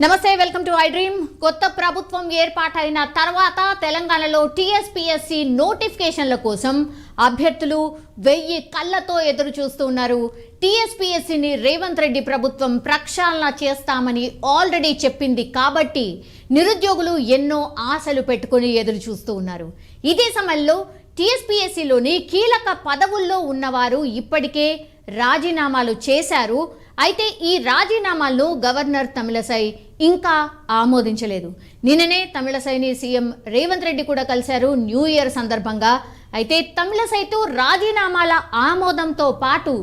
నమస్తే, welcome to I dream. కొత్త ప్రభుత్వం ఏర్పాటైన తర్వాత తెలంగాణలో టీఎస్పీఎస్సీ నోటిఫికేషన్ల కోసం అభ్యర్థులు 1000 కళ్ళతో ఎదురు చూస్తున్నారు. టీఎస్పీఎస్సీని రేవంత్ రెడ్డి ప్రభుత్వం ప్రక్షాళన చేస్తామని ఆల్రెడీ చెప్పింది కాబట్టి నిరుద్యోగులు ఎన్నో ఆశలు పెట్టుకుని ఎదురు చూస్తూ ఉన్నారు. ఇదే సమయంలో టీఎస్పీఎస్సీలోని కీలక పదవుల్లో ఉన్నవారు ఇప్పటికే రాజీనామాలు చేశారు. అయితే ఈ రాజీనామాలను గవర్నర్ తమిళసై ఇంకా ఆమోదించలేదు. నిన్ననే తమిళసైని సీఎం రేవంత్ రెడ్డి కూడా కలిశారు న్యూ ఇయర్ సందర్భంగా. అయితే తమిళసైతో రాజీనామాల ఆమోదంతో పాటు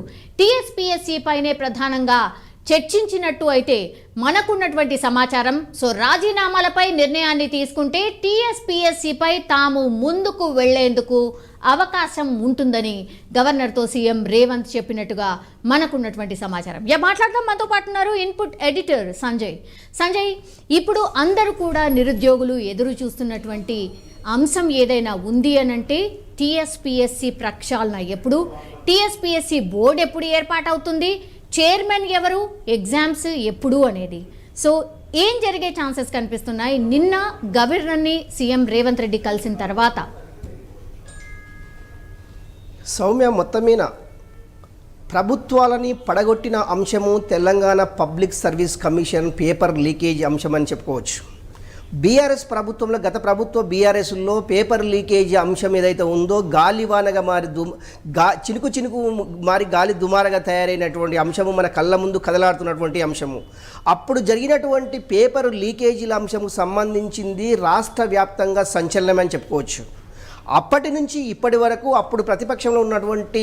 టీఎస్పీఎస్సీ పైనే ప్రధానంగా చర్చించినట్టు అయితే మనకున్నటువంటి సమాచారం. సో రాజీనామాలపై నిర్ణయాన్ని తీసుకుంటే టీఎస్పీఎస్సీపై తాము ముందుకు వెళ్లేందుకు అవకాశం ఉంటుందని గవర్నర్తో సీఎం రేవంత్ చెప్పినట్టుగా మనకున్నటువంటి సమాచారం. మాట్లాడదాం. మనతో పాటు ఉన్నారు ఇన్పుట్ ఎడిటర్ సంజయ్. ఇప్పుడు అందరూ కూడా నిరుద్యోగులు ఎదురు చూస్తున్నటువంటి అంశం ఏదైనా ఉంది అనంటే టీఎస్పీఎస్సీ ప్రక్షాళన ఎప్పుడు, టీఎస్పీఎస్సీ బోర్డు ఎప్పుడు ఏర్పాటవుతుంది, చైర్మన్ ఎవరు, ఎగ్జామ్స్ ఎప్పుడు అనేది. సో ఏం జరిగే ఛాన్సెస్ కనిపిస్తున్నాయి నిన్న గవర్నర్ని సీఎం రేవంత్ రెడ్డి కలిసిన తర్వాత? సౌమ్య, మొత్తం మీద ప్రభుత్వాలని పడగొట్టిన అంశము Telangana public service commission paper leakage అంశం అని చెప్పుకోవచ్చు. బీఆర్ఎస్ ప్రభుత్వంలో, గత ప్రభుత్వ బీఆర్ఎస్లో పేపర్ లీకేజ్ అంశం ఏదైతే ఉందో గాలివానగా మారి చినుకు మారి గాలి దుమారగా తయారైనటువంటి అంశము మన కళ్ళ ముందు కదలాడుతున్నటువంటి అంశము. అప్పుడు జరిగినటువంటి పేపర్ లీకేజీల అంశము సంబంధించింది రాష్ట్ర వ్యాప్తంగా సంచలనమని చెప్పుకోవచ్చు. అప్పటి నుంచి ఇప్పటి వరకు అప్పుడు ప్రతిపక్షంలో ఉన్నటువంటి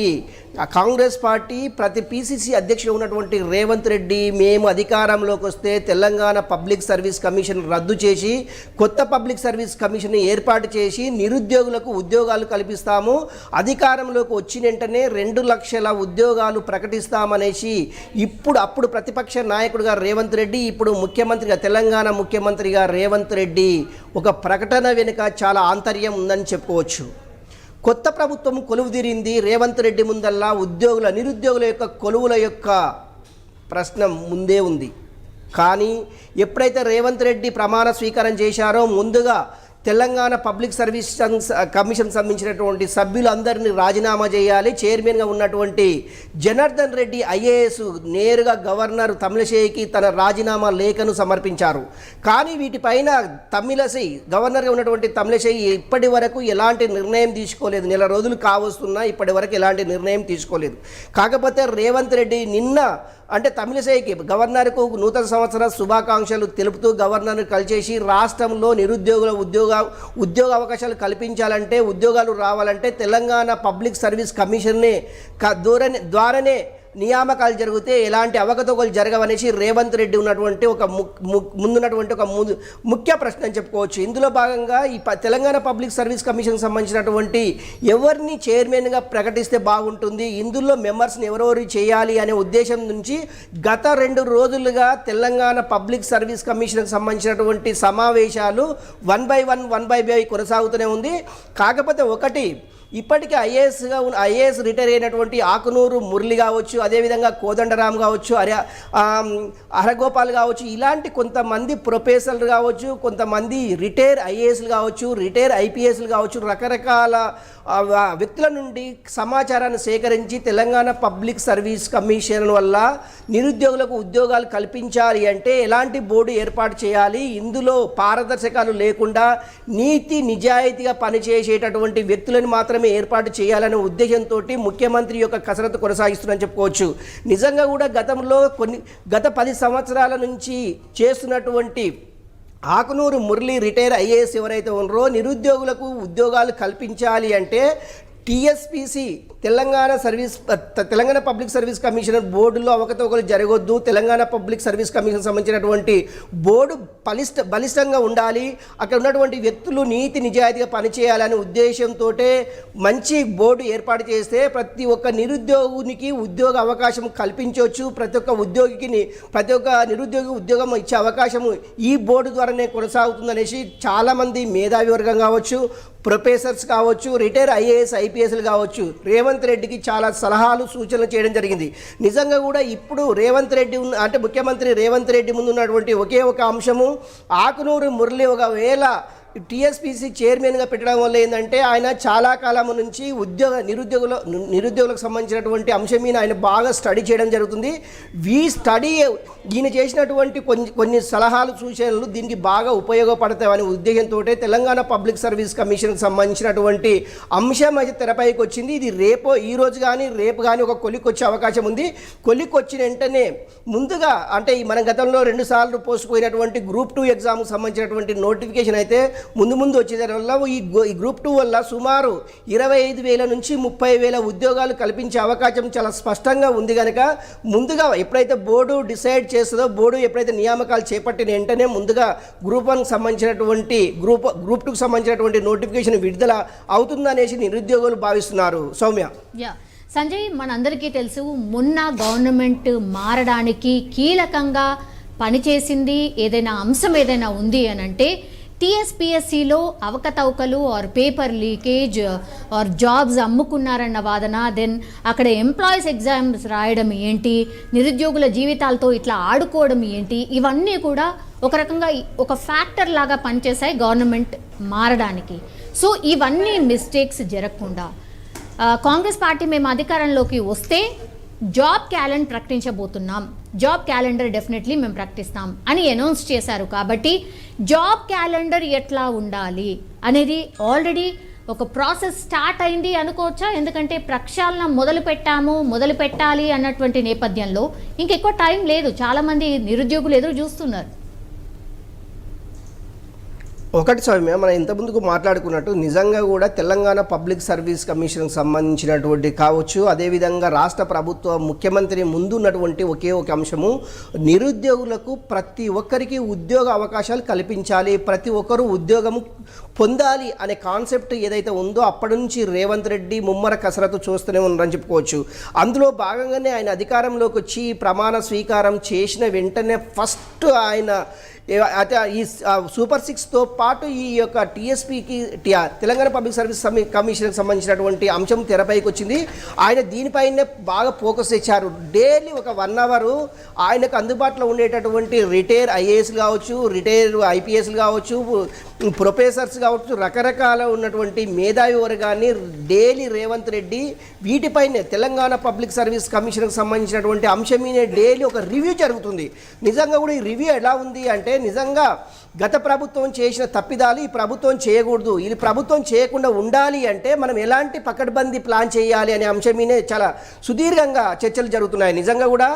కాంగ్రెస్ పార్టీ, ప్రతి పీసీసీ అధ్యక్షుడు ఉన్నటువంటి రేవంత్ రెడ్డి, మేము అధికారంలోకి వస్తే తెలంగాణ పబ్లిక్ సర్వీస్ కమిషన్ రద్దు చేసి కొత్త పబ్లిక్ సర్వీస్ కమిషన్ ఏర్పాటు చేసి నిరుద్యోగులకు ఉద్యోగాలు కల్పిస్తాము, అధికారంలోకి వచ్చిన వెంటనే 2 లక్షల ఉద్యోగాలు ప్రకటిస్తామనేసి అప్పుడు ప్రతిపక్ష నాయకుడిగా రేవంత్ రెడ్డి, ఇప్పుడు ముఖ్యమంత్రిగా తెలంగాణ ముఖ్యమంత్రిగా రేవంత్ రెడ్డి ఒక ప్రకటన వెనుక చాలా ఆంతర్యం ఉందని చెప్పుకోవచ్చు. కొత్త ప్రభుత్వం కొలువు తీరింది. రేవంత్ రెడ్డి ముందల్లా నిరుద్యోగుల యొక్క కొలువుల యొక్క ప్రశ్న ముందే ఉంది. కానీ ఎప్పుడైతే రేవంత్ రెడ్డి ప్రమాణ స్వీకారం చేశారో ముందుగా తెలంగాణ పబ్లిక్ సర్వీస్ కమిషన్ సంబంధించినటువంటి సభ్యులందరినీ రాజీనామా చేయాలి. చైర్మన్గా ఉన్నటువంటి జనార్దన్ రెడ్డి ఐఏఎస్ నేరుగా గవర్నర్ తమిళసైకి తన రాజీనామా లేఖను సమర్పించారు. కానీ వీటిపైన గవర్నర్గా ఉన్నటువంటి తమిళసై ఇప్పటి వరకు ఎలాంటి నిర్ణయం తీసుకోలేదు. నెల రోజులు కావస్తున్నా ఇప్పటి వరకు ఎలాంటి నిర్ణయం తీసుకోలేదు. కాకపోతే రేవంత్ రెడ్డి నిన్న అంటే తమిళసైకి గవర్నర్కు నూతన సంవత్సర శుభాకాంక్షలు తెలుపుతూ గవర్నర్ను కలిసేసి రాష్ట్రంలో నిరుద్యోగుల ఉద్యోగ అవకాశాలు కల్పించాలంటే, ఉద్యోగాలు రావాలంటే తెలంగాణ పబ్లిక్ సర్వీస్ కమిషన్నే ద్వారానే నియామకాలు జరిగితే ఎలాంటి అవకతవకలు జరగవనేసి రేవంత్ రెడ్డి ఉన్నటువంటి ముందున్నటువంటి ఒక ముఖ్య ప్రశ్న అని చెప్పుకోవచ్చు. ఇందులో భాగంగా ఈ తెలంగాణ పబ్లిక్ సర్వీస్ కమిషన్ సంబంధించినటువంటి ఎవరిని చైర్మన్గా ప్రకటిస్తే బాగుంటుంది, ఇందులో మెంబర్స్ని ఎవరెవరు చేయాలి అనే ఉద్దేశం నుంచి గత 2 రోజులుగా తెలంగాణ పబ్లిక్ సర్వీస్ కమిషన్కి సంబంధించినటువంటి సమావేశాలు 1 by 1 కొనసాగుతూనే ఉంది. కాకపోతే ఒకటి, ఇప్పటికీ ఐఏఎస్ రిటైర్ అయినటువంటి ఆకునూరు మురళి కావచ్చు, అదేవిధంగా కోదండరామ్ కావచ్చు, హరగోపాల్ కావచ్చు, ఇలాంటి కొంతమంది ప్రొఫెసర్లు కావచ్చు, కొంతమంది రిటైర్ ఐఏఎస్లు కావచ్చు, రిటైర్ ఐపీఎస్లు కావచ్చు, రకరకాల వ్యక్తుల నుండి సమాచారాన్ని సేకరించి తెలంగాణ పబ్లిక్ సర్వీస్ కమిషన్ వల్ల నిరుద్యోగులకు ఉద్యోగాలు కల్పించాలి అంటే ఎలాంటి బోర్డు ఏర్పాటు చేయాలి, ఇందులో పారదర్శకాలు లేకుండా నీతి నిజాయితీగా పనిచేసేటటువంటి వ్యక్తులను మాత్రమే ఏర్పాటు చేయాలనే ఉద్దేశంతో ముఖ్యమంత్రి యొక్క కసరత్తు కొనసాగిస్తుందని చెప్పుకోవచ్చు. నిజంగా కూడా గత 10 సంవత్సరాల నుంచి చేస్తున్నటువంటి ఆకునూరు మురళి రిటైర్ ఐఏఎస్ ఎవరైతే ఉన్నారో నిరుద్యోగులకు ఉద్యోగాలు కల్పించాలి అంటే TSPC Telangana public service commission బోర్డులో అవకతవకలు జరగొద్దు, తెలంగాణ పబ్లిక్ సర్వీస్ కమిషన్ సంబంధించినటువంటి బోర్డు బలిష్టంగా ఉండాలి, అక్కడ ఉన్నటువంటి వ్యక్తులు నీతి నిజాయితీగా పనిచేయాలనే ఉద్దేశంతో మంచి బోర్డు ఏర్పాటు చేస్తే ప్రతి ఒక్క నిరుద్యోగునికి ఉద్యోగ అవకాశం కల్పించవచ్చు, ప్రతి ఒక్క నిరుద్యోగి ఉద్యోగం ఇచ్చే అవకాశము ఈ బోర్డు ద్వారానే కొనసాగుతుందనేసి చాలామంది మేధావి వర్గం కావచ్చు, ప్రొఫెసర్స్ కావచ్చు, రిటైర్ ఐఏఎస్ ఐపీఎస్లు కావచ్చు, రేవంత్ రెడ్డికి చాలా సలహాలు సూచనలు చేయడం జరిగింది. నిజంగా కూడా ఇప్పుడు రేవంత్ రెడ్డి అంటే ముఖ్యమంత్రి రేవంత్ రెడ్డి ముందు ఉన్నటువంటి ఒకే ఒక అంశము, ఆకునూరు మురళి ఒకవేళ టీఎస్పీసీ చైర్మన్గా పెట్టడం వల్ల ఏంటంటే ఆయన చాలా కాలం నుంచి నిరుద్యోగులకు సంబంధించినటువంటి అంశం మీద ఆయన బాగా స్టడీ చేయడం జరుగుతుంది. ఈయన చేసినటువంటి కొన్ని సలహాలు సూచనలు దీనికి బాగా ఉపయోగపడతాయనే ఉద్దేశంతో తెలంగాణ పబ్లిక్ సర్వీస్ కమిషన్కి సంబంధించినటువంటి అంశం అయితే తెరపైకి వచ్చింది. ఇది ఈరోజు కానీ రేపు కానీ ఒక కొలిక్కి వచ్చే అవకాశం ఉంది. కొలిక్కి వచ్చిన వెంటనే ముందుగా అంటే మన గతంలో 2 సార్లు పోస్ట్పోయినటువంటి గ్రూప్ 2 ఎగ్జామ్కి సంబంధించినటువంటి నోటిఫికేషన్ అయితే ముందు వచ్చేదాని వల్ల ఈ గ్రూప్ 2 వల్ల సుమారు 25,000 నుంచి 30,000 ఉద్యోగాలు కల్పించే అవకాశం చాలా స్పష్టంగా ఉంది. కనుక ముందుగా ఎప్పుడైతే బోర్డు డిసైడ్ చేస్తుందో, బోర్డు ఎప్పుడైతే నియామకాలు చేపట్టిన వెంటనే ముందుగా గ్రూప్ 1కి సంబంధించినటువంటి గ్రూప్ 2కి సంబంధించినటువంటి నోటిఫికేషన్ విడుదల అవుతుందనేసి నిరుద్యోగులు భావిస్తున్నారు. సౌమ్య. సంజయ్, మనందరికీ తెలుసు మొన్న గవర్నమెంట్ మారడానికి కీలకంగా పనిచేసింది ఏదైనా అంశం ఏదైనా ఉంది అని అంటే టీఎస్పీఎస్సీలో అవకతవకలు or paper leakage or jobs అమ్ముకున్నారన్న వాదన, దెన్ అక్కడ ఎంప్లాయీస్ ఎగ్జామ్స్ రాయడం ఏంటి, నిరుద్యోగుల జీవితాలతో ఇట్లా ఆడుకోవడం ఏంటి, ఇవన్నీ కూడా ఒక రకంగా ఒక ఫ్యాక్టర్ లాగా పనిచేశాయి గవర్నమెంట్ మారడానికి. సో ఇవన్నీ మిస్టేక్స్ జరగకుండా కాంగ్రెస్ పార్టీ మేము అధికారంలోకి వస్తే జాబ్ క్యాలెండర్ ప్రకటించబోతున్నాం, జాబ్ క్యాలెండర్ డెఫినెట్లీ మేము ప్రకటిస్తాం అని అనౌన్స్ చేశారు. కాబట్టి జాబ్ క్యాలెండర్ ఎట్లా ఉండాలి అనేది ఆల్రెడీ ఒక ప్రాసెస్ స్టార్ట్ అయింది అనుకోవచ్చా? ఎందుకంటే ప్రక్షాళన మొదలు పెట్టాలి అన్నటువంటి నేపథ్యంలో ఇంకెక్కువ టైం లేదు, చాలామంది నిరుద్యోగులు ఎదురు చూస్తున్నారు. ఒకటి సౌమ్య, మనం ఇంతకుముందుకు మాట్లాడుకున్నట్టు నిజంగా కూడా తెలంగాణ పబ్లిక్ సర్వీస్ కమిషన్కి సంబంధించినటువంటి కావచ్చు, అదేవిధంగా రాష్ట్ర ప్రభుత్వ ముఖ్యమంత్రి ముందున్నటువంటి ఒకే ఒక అంశము, నిరుద్యోగులకు ప్రతి ఒక్కరికి ఉద్యోగ అవకాశాలు కల్పించాలి, ప్రతి ఒక్కరూ ఉద్యోగం పొందాలి అనే కాన్సెప్ట్ ఏదైతే ఉందో అప్పటి నుంచి రేవంత్ రెడ్డి ముమ్మర కసరత్తు చూస్తూనే ఉన్నారని చెప్పుకోవచ్చు. అందులో భాగంగానే ఆయన అధికారంలోకి వచ్చి ప్రమాణ స్వీకారం చేసిన వెంటనే ఫస్ట్ ఆయన ఈ సూపర్ 6తో పాటు ఈ యొక్క టీఎస్పీకి తెలంగాణ పబ్లిక్ సర్వీస్ కమిషన్కి సంబంధించినటువంటి అంశం తెరపైకి వచ్చింది. ఆయన దీనిపైనే బాగా ఫోకస్ ఇచ్చారు. డైలీ ఒక 1 అవర్ ఆయనకు అందుబాటులో ఉండేటటువంటి రిటైర్ ఐఏఎస్లు కావచ్చు, రిటైర్ ఐపీఎస్లు కావచ్చు, ప్రొఫెసర్స్ కావచ్చు, రకరకాల ఉన్నటువంటి మేధావి వర్గాన్ని డైలీ రేవంత్ రెడ్డి వీటిపైనే తెలంగాణ పబ్లిక్ సర్వీస్ కమిషన్కి సంబంధించినటువంటి అంశం మీద డైలీ ఒక రివ్యూ జరుగుతుంది. నిజంగా కూడా ఈ రివ్యూ ఎలా ఉంది అంటే నిజంగా గత ప్రభుత్వం చేసిన తప్పిదాలు ఈ ప్రభుత్వం చేయకూడదు, ఈ ప్రభుత్వం చేయకుండా ఉండాలి అంటే మనం ఎలాంటి పకడ్బందీ ప్లాన్ చేయాలి అనే అంశం మీదే చాలా సుదీర్ఘంగా చర్చలు జరుగుతున్నాయి. నిజంగా కూడా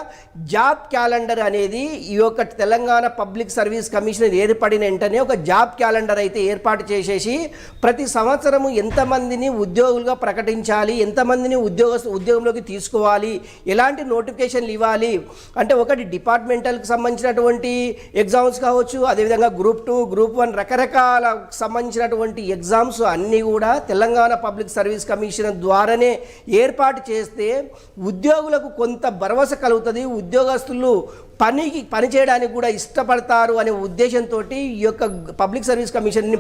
జాబ్ క్యాలెండర్ అనేది ఈ యొక్క తెలంగాణ పబ్లిక్ సర్వీస్ కమిషన్ ఏర్పడిన వెంటనే ఒక జాబ్ క్యాలెండర్ అయితే ఏర్పాటు చేసేసి ప్రతి సంవత్సరము ఎంతమందిని ఉద్యోగులుగా ప్రకటించాలి, ఎంతమందిని ఉద్యోగంలోకి తీసుకోవాలి, ఎలాంటి నోటిఫికేషన్లు ఇవ్వాలి అంటే ఒకటి డిపార్ట్మెంటల్కి సంబంధించినటువంటి ఎగ్జామ్స్ కావచ్చు, అదేవిధంగా గ్రూప్ 2, గ్రూప్ 1 రకరకాల సంబంధించినటువంటి ఎగ్జామ్స్ అన్నీ కూడా తెలంగాణ పబ్లిక్ సర్వీస్ కమిషన్ ద్వారానే ఏర్పాటు చేస్తే ఉద్యోగులకు కొంత భరోసా కలుగుతుంది, ఉద్యోగస్తులు పని చేయడానికి కూడా ఇష్టపడతారు అనే ఉద్దేశంతో ఈ యొక్క పబ్లిక్ సర్వీస్ కమిషన్ని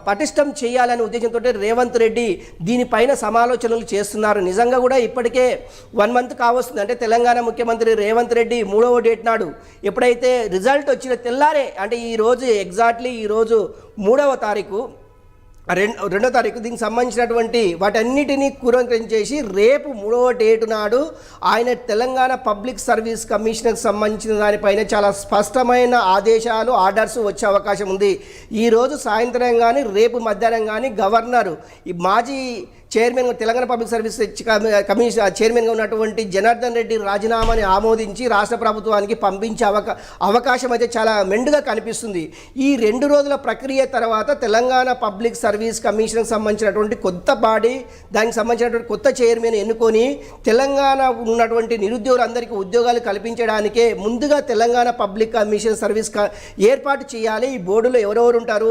పటిష్టం చేయాలనే ఉద్దేశంతో రేవంత్ రెడ్డి దీనిపైన సమాలోచనలు చేస్తున్నారు. నిజంగా కూడా ఇప్పటికే 1 మంత్ కావస్తుంది. అంటే తెలంగాణ ముఖ్యమంత్రి రేవంత్ రెడ్డి 3వ డేట్ నాడు ఎప్పుడైతే రిజల్ట్ వచ్చిన తెల్లారే అంటే ఈరోజు ఎగ్జాక్ట్లీ ఈరోజు 3వ తారీఖు 2వ తారీఖు దీనికి సంబంధించినటువంటి వాటన్నిటినీ కూరంకరించేసి రేపు 3వ డేటు నాడు ఆయన తెలంగాణ పబ్లిక్ సర్వీస్ కమిషన్కి సంబంధించిన దానిపైన చాలా స్పష్టమైన ఆదేశాలు ఆర్డర్స్ వచ్చే అవకాశం ఉంది. ఈరోజు సాయంత్రం కానీ రేపు మధ్యాహ్నం కానీ గవర్నరు ఈ మాజీ chairman Telangana public service commission చైర్మన్గా ఉన్నటువంటి జనార్దన్ రెడ్డి రాజీనామాని ఆమోదించి రాష్ట్ర ప్రభుత్వానికి పంపించే అవకాశం అయితే చాలా మెండుగా కనిపిస్తుంది. ఈ 2 రోజుల ప్రక్రియ తర్వాత తెలంగాణ పబ్లిక్ సర్వీస్ కమిషన్కి సంబంధించినటువంటి కొత్త బాడీ, దానికి సంబంధించినటువంటి కొత్త చైర్మన్ ఎన్నుకొని తెలంగాణ ఉన్నటువంటి నిరుద్యోగులందరికీ ఉద్యోగాలు కల్పించడానికే ముందుగా తెలంగాణ పబ్లిక్ కమిషన్ సర్వీస్ ఏర్పాటు చేయాలి. ఈ బోర్డులో ఎవరెవరు ఉంటారు,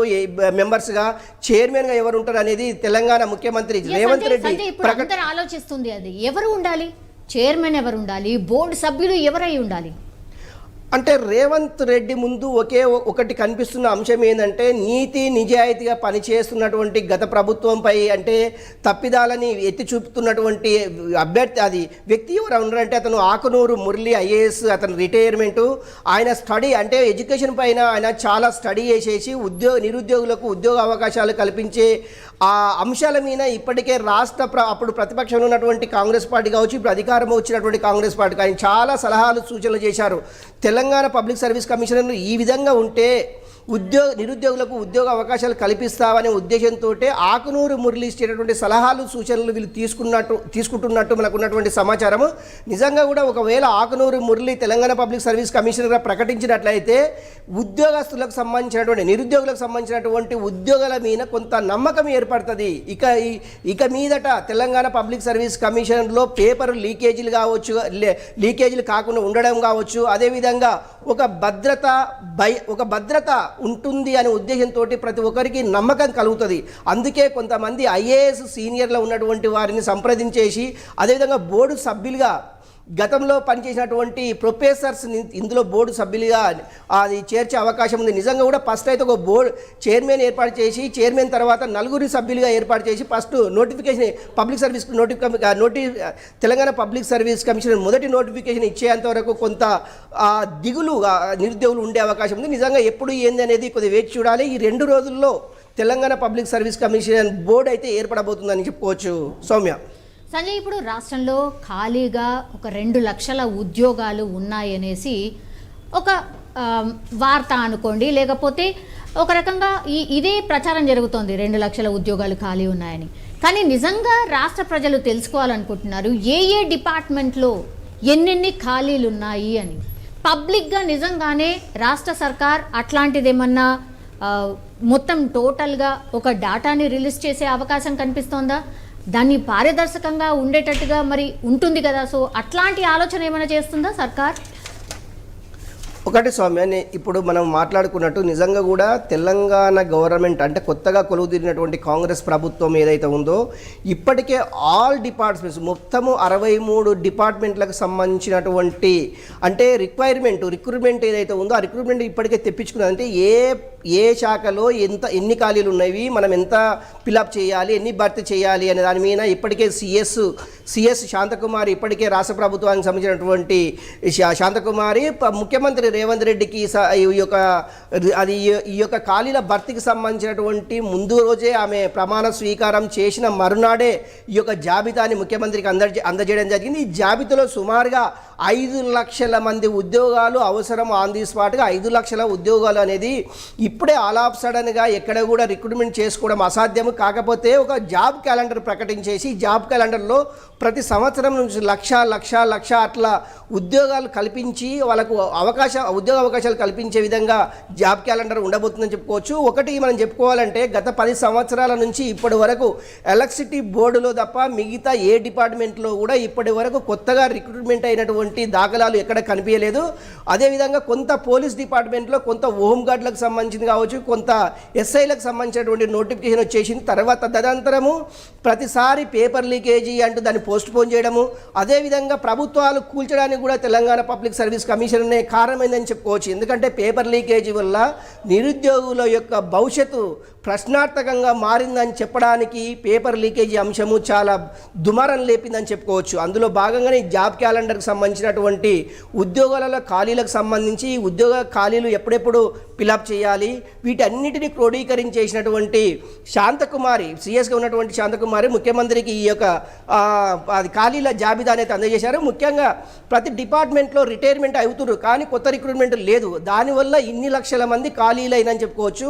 మెంబర్స్గా, చైర్మన్గా ఎవరు ఉంటారు అనేది తెలంగాణ ముఖ్యమంత్రి రేవంత్ రెడ్డి ఆలోచిస్తుంది. అది ఎవరు ఉండాలి, చైర్మన్ ఎవరు ఉండాలి, బోర్డు సభ్యులు ఎవరై ఉండాలి? అంటే రేవంత్ రెడ్డి ముందు ఒకటి కనిపిస్తున్న అంశం ఏంటంటే నీతి నిజాయితీగా పనిచేస్తున్నటువంటి గత ప్రభుత్వంపై అంటే తప్పిదాలని ఎత్తి చూపుతున్నటువంటి అభ్యర్థి అది వ్యక్తి ఎవరు ఉన్నారంటే అతను ఆకునూరు మురళి ఐఏఎస్, అతను రిటైర్మెంటు. ఆయన స్టడీ అంటే ఎడ్యుకేషన్ పైన ఆయన చాలా స్టడీ చేసేసి నిరుద్యోగులకు ఉద్యోగ అవకాశాలు కల్పించే ఆ అంశాల మీద ఇప్పటికే అప్పుడు ప్రతిపక్షంలో ఉన్నటువంటి కాంగ్రెస్ పార్టీ కావచ్చు, ఇప్పుడు అధికారం వచ్చినటువంటి కాంగ్రెస్ పార్టీ ఆయన చాలా సలహాలు సూచనలు చేశారు. తెలంగాణ పబ్లిక్ సర్వీస్ కమిషనర్లు ఈ విధంగా ఉంటే నిరుద్యోగులకు ఉద్యోగ అవకాశాలు కల్పిస్తామనే ఉద్దేశంతో ఆకునూరు మురళి ఇచ్చేటటువంటి సలహాలు సూచనలు వీళ్ళు తీసుకుంటున్నట్టు మనకు ఉన్నటువంటి సమాచారము. నిజంగా కూడా ఒకవేళ ఆకునూరు మురళి తెలంగాణ పబ్లిక్ సర్వీస్ కమిషనర్గా ప్రకటించినట్లయితే ఉద్యోగస్తులకు సంబంధించినటువంటి నిరుద్యోగులకు సంబంధించినటువంటి ఉద్యోగాల మీద కొంత నమ్మకం ఏర్పడుతుంది. ఇక మీదట తెలంగాణ పబ్లిక్ సర్వీస్ కమిషన్లో పేపర్ లీకేజీలు కావచ్చు, లీకేజీలు కాకుండా ఉండడం కావచ్చు, అదేవిధంగా ఒక భద్రత ఉంటుంది అనే ఉద్దేశంతో ప్రతి ఒక్కరికి నమ్మకం కలుగుతుంది. అందుకే కొంతమంది ఐఏఎస్ సీనియర్లో ఉన్నటువంటి వారిని సంప్రదించేసి అదేవిధంగా బోర్డు సభ్యులుగా గతంలో పనిచేసినటువంటి ప్రొఫెసర్స్ ఇందులో బోర్డు సభ్యులుగా అది చేర్చే అవకాశం ఉంది. నిజంగా కూడా ఫస్ట్ అయితే ఒక బోర్డు చైర్మన్ ఏర్పాటు చేసి చైర్మన్ తర్వాత 4 సభ్యులుగా ఏర్పాటు చేసి first notification public service Telangana public service commission మొదటి నోటిఫికేషన్ ఇచ్చేంత వరకు కొంత దిగులు నిరుద్యోగులు ఉండే అవకాశం ఉంది. నిజంగా ఎప్పుడు ఏంది అనేది కొద్దిగా వేచి చూడాలి. ఈ 2 రోజుల్లో Telangana public service commission board అయితే ఏర్పడబోతుందని చెప్పుకోవచ్చు. సౌమ్య, సంజయ్, ఇప్పుడు రాష్ట్రంలో ఖాళీగా ఒక 2 లక్షల ఉద్యోగాలు ఉన్నాయనేసి ఒక వార్త అనుకోండి, లేకపోతే ఒక రకంగా ఇదే ప్రచారం జరుగుతోంది 2 లక్షల ఉద్యోగాలు ఖాళీ ఉన్నాయని. కానీ నిజంగా రాష్ట్ర ప్రజలు తెలుసుకోవాలనుకుంటున్నారు ఏ డిపార్ట్మెంట్లో ఎన్నెన్ని ఖాళీలు ఉన్నాయి అని. పబ్లిక్గా నిజంగానే రాష్ట్ర సర్కార్ అట్లాంటిదేమన్నా మొత్తం టోటల్గా ఒక డాటాని రిలీజ్ చేసే అవకాశం కనిపిస్తోందా? దాన్ని పారదర్శకంగా ఉండేటట్టుగా మరి ఉంటుంది కదా, సో అట్లాంటి ఆలోచన ఏమైనా చేస్తుందా సర్కార్? ఒకటి సౌమ్య, ఇప్పుడు మనం మాట్లాడుకున్నట్టు నిజంగా కూడా తెలంగాణ గవర్నమెంట్ అంటే కొత్తగా కొలువుదీరినటువంటి కాంగ్రెస్ ప్రభుత్వం ఏదైతే ఉందో ఇప్పటికే ఆల్ డిపార్ట్మెంట్స్ మొత్తము 63 డిపార్ట్మెంట్లకు సంబంధించినటువంటి అంటే రిక్రూట్మెంట్ ఏదైతే ఉందో ఆ రిక్రూట్మెంట్ ఇప్పటికే తెప్పించుకున్నది. అంటే ఏ శాఖలో ఎన్ని ఖాళీలు ఉన్నవి, మనం ఎంత ఫిలప్ చేయాలి, ఎన్ని భర్తీ చేయాలి అనే దాని మీద ఇప్పటికే సిఎస్ శాంతకుమారి ఇప్పటికే రాష్ట్ర ప్రభుత్వానికి సంబంధించినటువంటి శాంతకుమారి ముఖ్యమంత్రి రేవంత్ రెడ్డికి ఈ యొక్క ఖాళీల భర్తీకి సంబంధించినటువంటి ముందు రోజే ఆమె ప్రమాణ స్వీకారం చేసిన మరునాడే ఈ యొక్క జాబితాని ముఖ్యమంత్రికి అందజేయడం జరిగింది. ఈ జాబితాలో సుమారుగా 5 లక్షల మంది ఉద్యోగాలు అవసరం. ఆన్ ది స్పాట్గా 5 లక్షల ఉద్యోగాలు అనేది ఇప్పుడే ఆల్ ఆఫ్ సడన్గా ఎక్కడ కూడా రిక్రూట్మెంట్ చేసుకోవడం అసాధ్యము. కాకపోతే ఒక జాబ్ క్యాలెండర్ ప్రకటించేసి జాబ్ క్యాలెండర్లో ప్రతి సంవత్సరం నుంచి లక్ష అట్లా ఉద్యోగాలు కల్పించి వాళ్ళకు ఉద్యోగ అవకాశాలు కల్పించే విధంగా జాబ్ క్యాలెండర్ ఉండబోతుందని చెప్పుకోవచ్చు. ఒకటి మనం చెప్పుకోవాలంటే గత 10 సంవత్సరాల నుంచి ఇప్పటి వరకు ఎలక్ట్రిసిటీ బోర్డులో తప్ప మిగతా ఏ డిపార్ట్మెంట్లో కూడా ఇప్పటి వరకు కొత్తగా రిక్రూట్మెంట్ అయినటువంటి దాఖలాలు ఎక్కడ కనిపించలేదు. అదేవిధంగా కొంత పోలీస్ డిపార్ట్మెంట్లో కొంత హోంగార్డులకు సంబంధించింది కావచ్చు, కొంత ఎస్ఐలకు సంబంధించినటువంటి నోటిఫికేషన్ వచ్చేసింది. తర్వాత తదనంతరము ప్రతిసారి పేపర్ లీకేజీ అంటూ దాన్ని పోస్ట్ పోన్ చేయడము, అదేవిధంగా ప్రభుత్వాలు కూల్చడానికి కూడా తెలంగాణ పబ్లిక్ సర్వీస్ కమిషన్ అనే కారణమైందని చెప్పుకోవచ్చు. ఎందుకంటే పేపర్ లీకేజీ వల్ల నిరుద్యోగుల యొక్క భవిష్యత్తు ప్రశ్నార్థకంగా మారిందని చెప్పడానికి పేపర్ లీకేజీ అంశము చాలా దుమారం లేపిందని చెప్పుకోవచ్చు. అందులో భాగంగానే జాబ్ క్యాలెండర్కి సంబంధించినటువంటి ఉద్యోగాల ఖాళీలకు సంబంధించి ఉద్యోగ ఖాళీలు ఎప్పుడెప్పుడు ఫిలప్ చేయాలి వీటన్నిటిని క్రోడీకరించేసినటువంటి శాంతకుమారి సిఎస్గా ఉన్నటువంటి శాంతకుమారి ముఖ్యమంత్రికి ఈ యొక్క అది ఖాళీల జాబితా అనేది అందజేశారు. ముఖ్యంగా ప్రతి డిపార్ట్మెంట్లో రిటైర్మెంట్ అవుతున్నారు కానీ కొత్త రిక్రూట్మెంట్ లేదు. దానివల్ల ఇన్ని లక్షల మంది ఖాళీలు అయినని చెప్పుకోవచ్చు.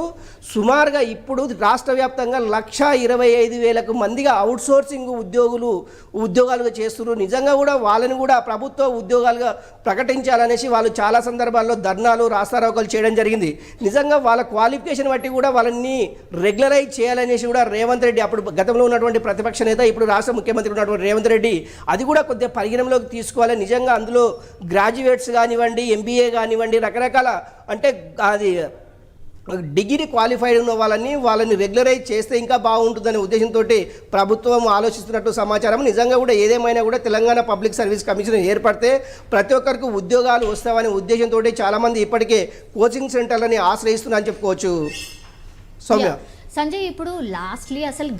సుమారుగా ఇప్పుడు రాష్ట్ర వ్యాప్తంగా 1,25,000 మందిగా అవుట్సోర్సింగ్ ఉద్యోగాలుగా చేస్తున్నారు. నిజంగా కూడా వాళ్ళని కూడా ప్రభుత్వ ఉద్యోగాలుగా ప్రకటించాలనేసి వాళ్ళు చాలా సందర్భాల్లో ధర్నాలు రాస్తారోకలు చేయడం జరిగింది. నిజంగా వాళ్ళ క్వాలిఫికేషన్ బట్టి కూడా వాళ్ళని రెగ్యులరైజ్ చేయాలనేసి కూడా రేవంత్ రెడ్డి అప్పుడు గతంలో ఉన్నటువంటి ప్రతిపక్ష నేత ఇప్పుడు రాష్ట్ర ముఖ్యమంత్రి ఉన్నటువంటి రేవంత్ రెడ్డి అది కూడా కొద్దిగా పరిగణనలోకి తీసుకోవాలి. నిజంగా అందులో గ్రాడ్యుయేట్స్ కానివ్వండి, ఎంబీఏ కానివ్వండి, రకరకాల అంటే అది డిగ్రీ క్వాలిఫైడ్ ఉన్న వాళ్ళని రెగ్యులరైజ్ చేస్తే ఇంకా బాగుంటుందనే ఉద్దేశంతో ప్రభుత్వం ఆలోచిస్తున్నట్టు సమాచారం. నిజంగా కూడా ఏదేమైనా కూడా తెలంగాణ పబ్లిక్ సర్వీస్ కమిషన్ ఏర్పడితే ప్రతి ఒక్కరికి ఉద్యోగాలు వస్తామనే ఉద్దేశంతో చాలామంది ఇప్పటికే కోచింగ్ సెంటర్లని ఆశ్రయిస్తున్నారని చెప్పుకోవచ్చు. సౌమ్య, సంజయ్, ఇప్పుడు లాస్ట్లీ అసలు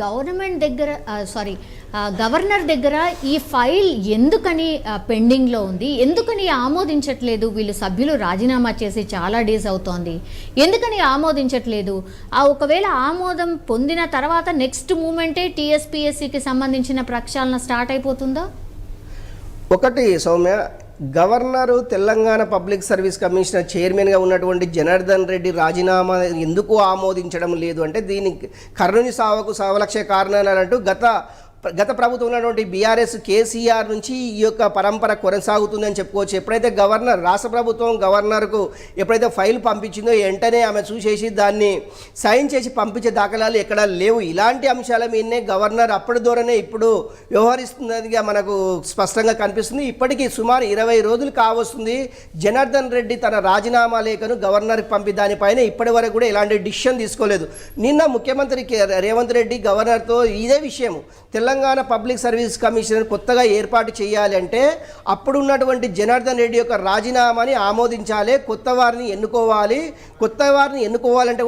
గవర్నర్ దగ్గర ఈ ఫైల్ ఎందుకని పెండింగ్లో ఉంది, ఎందుకని ఆమోదించట్లేదు? వీళ్ళు సభ్యులు రాజీనామా చేసి చాలా డేస్ అవుతోంది, ఎందుకని ఆమోదించట్లేదు? ఒకవేళ ఆమోదం పొందిన తర్వాత నెక్స్ట్ మూమెంటే టీఎస్పీఎస్సీకి సంబంధించిన ప్రక్షాళన స్టార్ట్ అయిపోతుందా? ఒకటి Soumya, governor Telangana public service commissioner చైర్మన్గా ఉన్నటువంటి జనార్దన్ రెడ్డి రాజీనామా ఎందుకు ఆమోదించడం లేదు అంటే దీనికి కర్ణుని సావుకు సావలక్ష కారణాలు అంటూ గత ప్రభుత్వం ఉన్నటువంటి బీఆర్ఎస్ కేసీఆర్ నుంచి ఈ యొక్క పరంపర కొనసాగుతుందని చెప్పుకోవచ్చు. ఎప్పుడైతే రాష్ట్ర ప్రభుత్వం గవర్నర్కు ఎప్పుడైతే ఫైల్ పంపించిందో వెంటనే ఆమె చూసేసి దాన్ని సైన్ చేసి పంపించే దాఖలాలు ఎక్కడా లేవు. ఇలాంటి అంశాల మీదనే గవర్నర్ అప్పటి ద్వారానే ఇప్పుడు వ్యవహరిస్తున్నదిగా మనకు స్పష్టంగా కనిపిస్తుంది. ఇప్పటికీ సుమారు 20 రోజులు కావస్తుంది జనార్దన్ రెడ్డి తన రాజీనామా లేఖను గవర్నర్కి పంపి దానిపైన ఇప్పటి వరకు కూడా ఎలాంటి డిసిషన్ తీసుకోలేదు. నిన్న ముఖ్యమంత్రి రేవంత్ రెడ్డి గవర్నర్తో ఇదే విషయం, తెలంగాణ పబ్లిక్ సర్వీస్ కమిషన్ కొత్తగా ఏర్పాటు చేయాలి అంటే అప్పుడున్నటువంటి జనార్దన్ రెడ్డి యొక్క రాజీనామాని ఆమోదించాలి, కొత్త వారిని ఎన్నుకోవాలంటే